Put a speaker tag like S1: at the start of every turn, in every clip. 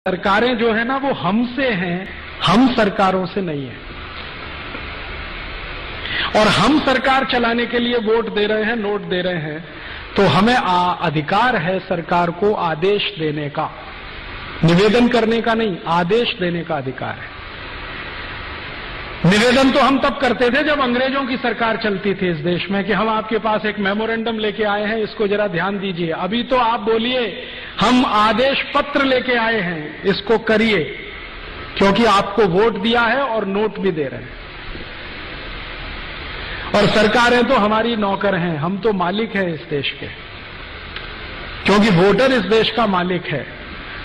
S1: सरकारें जो है ना वो हमसे हैं, हम सरकारों से नहीं है। और हम सरकार चलाने के लिए वोट दे रहे हैं, नोट दे रहे हैं, तो हमें अधिकार है सरकार को आदेश देने का, निवेदन करने का नहीं, आदेश देने का अधिकार है। निवेदन तो हम तब करते थे जब अंग्रेजों की सरकार चलती थी इस देश में कि हम आपके पास एक मेमोरेंडम लेके आए हैं, इसको जरा ध्यान दीजिए। अभी तो आप बोलिए हम आदेश पत्र लेके आए हैं, इसको करिए, क्योंकि आपको वोट दिया है और नोट भी दे रहे हैं। और सरकारें तो हमारी नौकर हैं, हम तो मालिक हैं इस देश के, क्योंकि वोटर इस देश का मालिक है,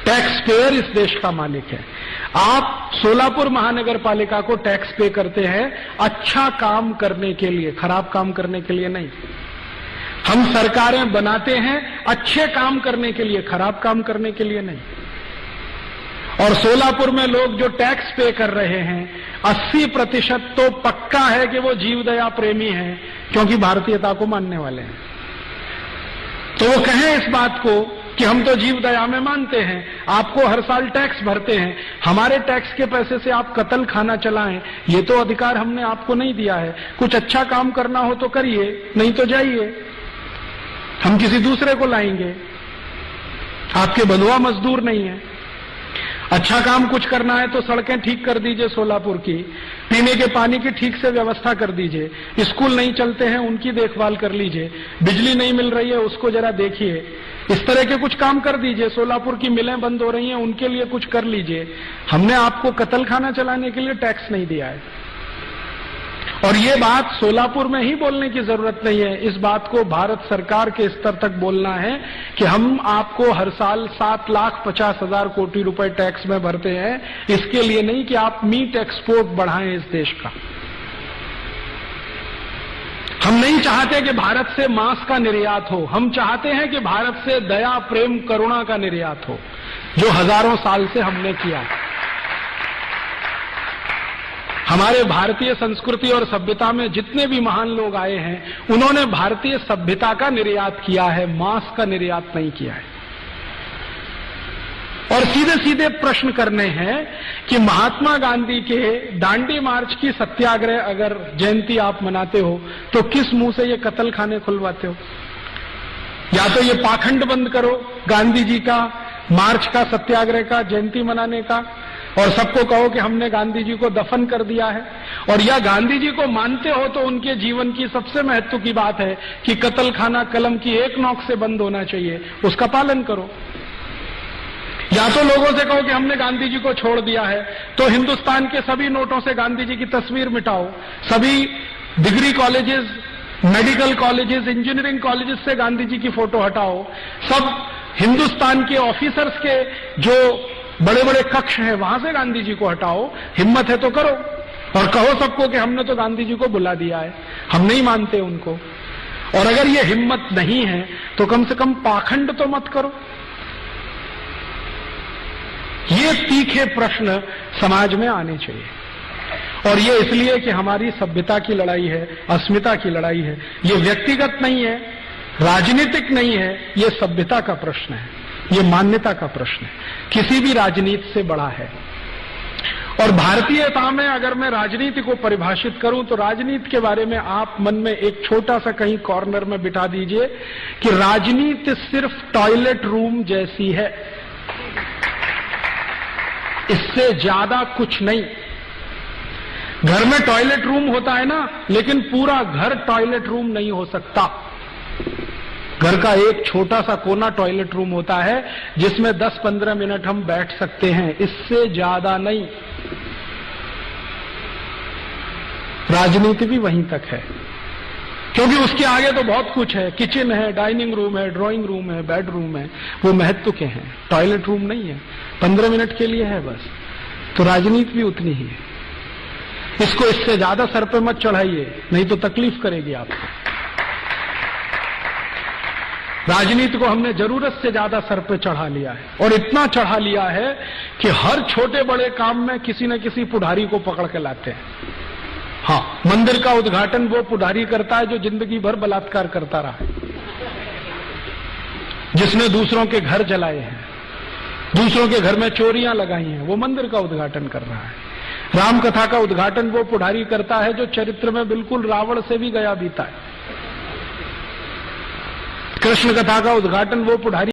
S1: टैक्स पेयर इस देश का मालिक है। आप सोलापुर महानगर पालिका को टैक्स पे करते हैं अच्छा काम करने के लिए, खराब काम करने के लिए नहीं। हम सरकारें बनाते हैं अच्छे काम करने के लिए, खराब काम करने के लिए नहीं। और सोलापुर में लोग जो टैक्स पे कर रहे हैं 80% तो पक्का है कि वो जीवदया प्रेमी हैं, क्योंकि भारतीयता को मानने वाले हैं। तो वो कहें इस बात को कि हम तो जीव दया में मानते हैं, आपको हर साल टैक्स भरते हैं, हमारे टैक्स के पैसे से आप कत्ल खाना चलाएं, ये तो अधिकार हमने आपको नहीं दिया है। कुछ अच्छा काम करना हो तो करिए, नहीं तो जाइए, हम किसी दूसरे को लाएंगे, आपके बंधुआ मजदूर नहीं है। अच्छा काम कुछ करना है तो सड़कें ठीक कर दीजिए सोलापुर की, पीने के पानी की ठीक से व्यवस्था कर दीजिए, स्कूल नहीं चलते हैं उनकी देखभाल कर लीजिए, बिजली नहीं मिल रही है उसको जरा देखिए, इस तरह के कुछ काम कर दीजिए। सोलापुर की मिलें बंद हो रही हैं, उनके लिए कुछ कर लीजिए। हमने आपको कत्ल खाना चलाने के लिए टैक्स नहीं दिया है। और ये बात सोलापुर में ही बोलने की जरूरत नहीं है, इस बात को भारत सरकार के स्तर तक बोलना है कि हम आपको हर साल 7,50,000 कोटी रुपए टैक्स में भरते हैं, इसके लिए नहीं कि आप मीट एक्सपोर्ट बढ़ाएं इस देश का। हम नहीं चाहते कि भारत से मांस का निर्यात हो, हम चाहते हैं कि भारत से दया, प्रेम, करुणा का निर्यात हो, जो हजारों साल से हमने किया। हमारे भारतीय संस्कृति और सभ्यता में जितने भी महान लोग आए हैं, उन्होंने भारतीय सभ्यता का निर्यात किया है, मांस का निर्यात नहीं किया है। और सीधे सीधे प्रश्न करने हैं कि महात्मा गांधी के दांडी मार्च की सत्याग्रह अगर जयंती आप मनाते हो तो किस मुंह से ये कत्ल खाने खुलवाते हो? या तो ये पाखंड बंद करो गांधी जी का मार्च का, सत्याग्रह का, जयंती मनाने का, और सबको कहो कि हमने गांधी जी को दफन कर दिया है। और या गांधी जी को मानते हो तो उनके जीवन की सबसे महत्व की बात है कि कत्ल खाना कलम की एक नोक से बंद होना चाहिए, उसका पालन करो। या तो लोगों से कहो कि हमने गांधी जी को छोड़ दिया है, तो हिंदुस्तान के सभी नोटों से गांधी जी की तस्वीर मिटाओ, सभी degree colleges, medical colleges, engineering colleges से गांधी जी की फोटो हटाओ, सब हिंदुस्तान के ऑफिसर्स के जो बड़े बड़े कक्ष हैं वहां से गांधी जी को हटाओ। हिम्मत है तो करो और कहो सबको कि हमने तो गांधी जी को बुला दिया है, हम नहीं मानते उनको। और अगर ये हिम्मत नहीं है तो कम से कम पाखंड तो मत करो। ये तीखे प्रश्न समाज में आने चाहिए। और ये इसलिए कि हमारी सभ्यता की लड़ाई है, अस्मिता की लड़ाई है, ये व्यक्तिगत नहीं है, राजनीतिक नहीं है, ये सभ्यता का प्रश्न है, ये मान्यता का प्रश्न है, किसी भी राजनीति से बड़ा है। और भारतीयता में अगर मैं राजनीति को परिभाषित करूं तो राजनीति के बारे में आप मन में एक छोटा सा कहीं कॉर्नर में बिठा दीजिए कि राजनीति सिर्फ टॉयलेट रूम जैसी है, इससे ज्यादा कुछ नहीं। घर में टॉयलेट रूम होता है ना, लेकिन पूरा घर टॉयलेट रूम नहीं हो सकता। घर का एक छोटा सा कोना टॉयलेट रूम होता है जिसमें 10-15 मिनट हम बैठ सकते हैं, इससे ज्यादा नहीं। राजनीति भी वहीं तक है, क्योंकि उसके आगे तो बहुत कुछ है, किचन है, डाइनिंग रूम है, ड्राइंग रूम है, बेडरूम है, वो महत्व के हैं, टॉयलेट रूम नहीं है, 15 मिनट के लिए है बस। तो राजनीति भी उतनी ही है, इसको इससे ज्यादा सर पे मत चढ़ाइए, नहीं तो तकलीफ करेगी आपको। राजनीति को हमने जरूरत से ज्यादा सर पे चढ़ा लिया है, और इतना चढ़ा लिया है कि हर छोटे बड़े काम में किसी न किसी पुढ़ारी को पकड़ के लाते हैं। हाँ, मंदिर का उद्घाटन वो पुढ़ारी करता है जो जिंदगी भर बलात्कार करता रहा है, जिसने दूसरों के घर जलाए हैं, दूसरों के घर में चोरियां लगाई हैं, वो मंदिर का उद्घाटन कर रहा है। राम कथा का उद्घाटन वो पुढ़ारी करता है जो चरित्र में बिल्कुल रावण से भी गया बीता है। कृष्ण कथा का उद्घाटन वो पुढ़ारी